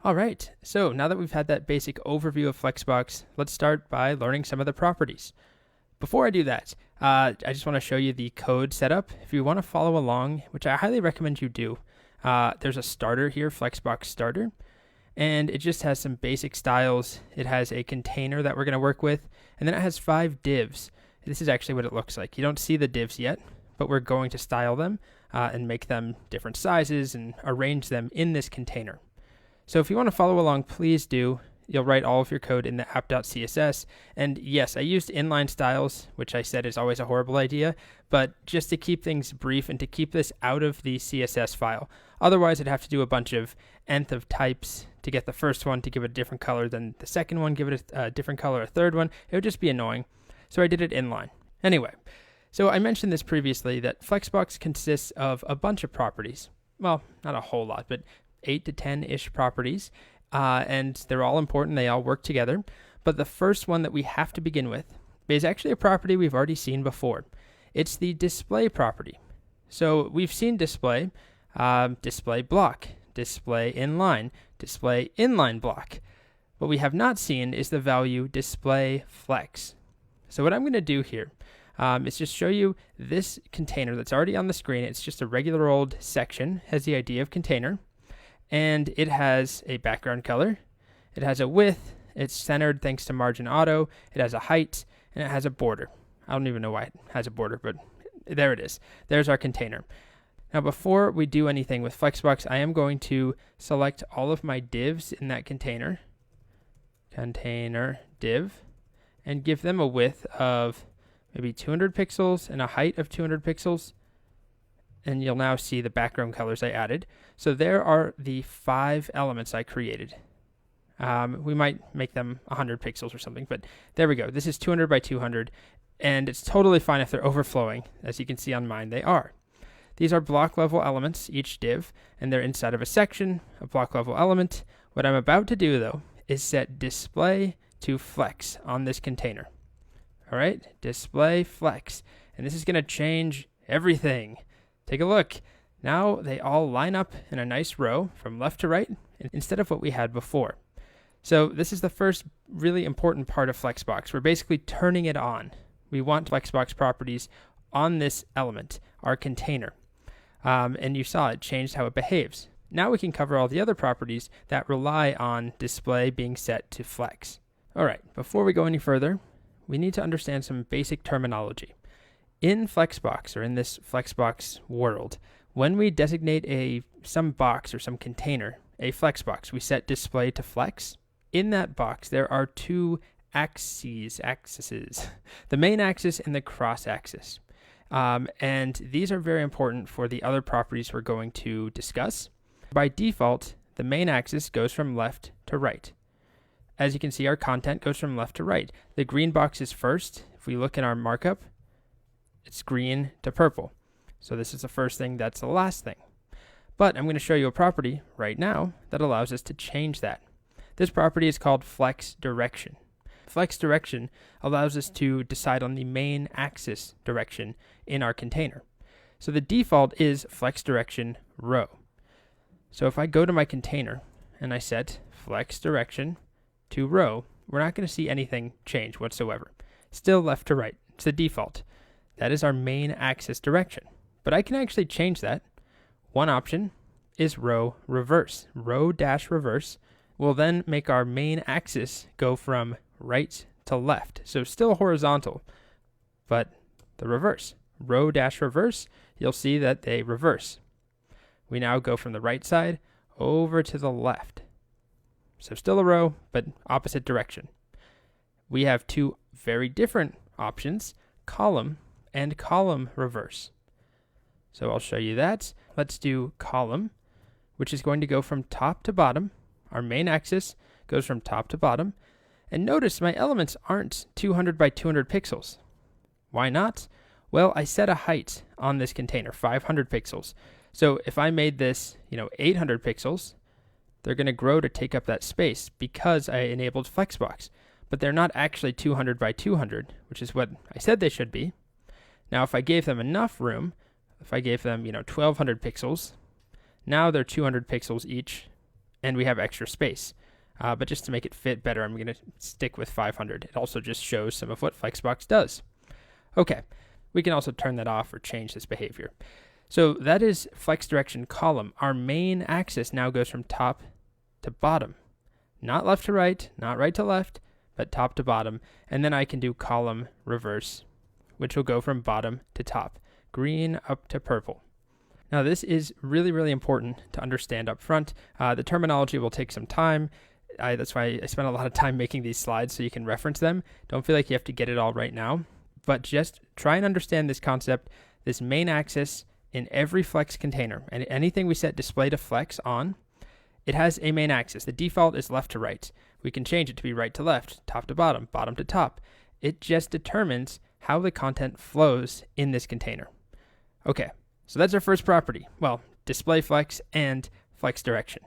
All right, so now that we've had that basic overview of Flexbox, let's start by learning some of the properties. Before I do that, I just want to show you the code setup. If you want to follow along, which I highly recommend you do, there's a starter here, Flexbox starter, and it just has some basic styles. It has a container that we're going to work with, and then it has 5 divs. This is actually what it looks like. You don't see the divs yet, but we're going to style them and make them different sizes and arrange them in this container. So if you want to follow along, please do. You'll write all of your code in the app.css. And yes, I used inline styles, which I said is always a horrible idea, but just to keep things brief and to keep this out of the CSS file. Otherwise, I'd have to do a bunch of nth of types to get the first one to give it a different color, then the second one give it a different color, a third one. It would just be annoying. So I did it inline. Anyway, so I mentioned this previously that Flexbox consists of a bunch of properties. Well, not a whole lot, but 8 to 10-ish properties, and they're all important. They all work together. But the first one that we have to begin with is actually a property we've already seen before. It's the display property. So we've seen display, display block, display inline block. What we have not seen is the value display flex. So what I'm going to do here is just show you this container that's already on the screen. It's just a regular old section, has the idea of container. And it has a background color, it has a width, it's centered thanks to margin auto, it has a height, and it has a border. I don't even know why it has a border, but there it is. There's our container. Now before we do anything with Flexbox, I am going to select all of my divs in that container div, and give them a width of maybe 200 pixels and a height of 200 pixels. And you'll now see the background colors I added. So there are the 5 elements I created. We might make them 100 pixels or something, but there we go. This is 200 by 200, and it's totally fine if they're overflowing. As you can see on mine, they are. These are block level elements, each div, and they're inside of a section, a block level element. What I'm about to do, though, is set display to flex on this container. All right, display flex. And this is going to change everything. Take a look. Now they all line up in a nice row from left to right instead of what we had before. So this is the first really important part of Flexbox. We're basically turning it on. We want Flexbox properties on this element, our container. And you saw it changed how it behaves. Now we can cover all the other properties that rely on display being set to flex. All right, before we go any further, we need to understand some basic terminology. In Flexbox, or in this Flexbox world, when we designate some box or some container, a Flexbox, we set display to flex. In that box, there are 2 axes, the main axis and the cross axis. And these are very important for the other properties we're going to discuss. By default, the main axis goes from left to right. As you can see, our content goes from left to right. The green box is first. If we look in our markup, it's green to purple. So this is the first thing, that's the last thing. But I'm going to show you a property right now that allows us to change that. This property is called flex direction. Flex direction allows us to decide on the main axis direction in our container. So the default is flex direction row. So if I go to my container and I set flex direction to row, we're not going to see anything change whatsoever. Still left to right. It's the default. That is our main axis direction. But I can actually change that. One option is row reverse. Row dash reverse will then make our main axis go from right to left. So still horizontal, but the reverse. Row dash reverse, you'll see that they reverse. We now go from the right side over to the left. So still a row, but opposite direction. We have 2 very different options, column and column reverse. So I'll show you that. Let's do column, which is going to go from top to bottom. Our main axis goes from top to bottom. And notice my elements aren't 200 by 200 pixels. Why not? Well, I set a height on this container, 500 pixels. So if I made this, 800 pixels, they're going to grow to take up that space because I enabled Flexbox. But they're not actually 200 by 200, which is what I said they should be. Now, if I gave them enough room, if I gave them, 1200 pixels, now they're 200 pixels each, and we have extra space. But just to make it fit better, I'm going to stick with 500. It also just shows some of what Flexbox does. Okay, we can also turn that off or change this behavior. So that is flex direction column. Our main axis now goes from top to bottom. Not left to right, not right to left, but top to bottom. And then I can do column reverse, which will go from bottom to top, green up to purple. Now this is really, really important to understand up front. The terminology will take some time. That's why I spent a lot of time making these slides so you can reference them. Don't feel like you have to get it all right now, but just try and understand this concept, this main axis in every Flex container. And anything we set display to Flex on, it has a main axis. The default is left to right. We can change it to be right to left, top to bottom, bottom to top. It just determines how the content flows in this container. Okay, so that's our first property. Well, display flex and flex direction.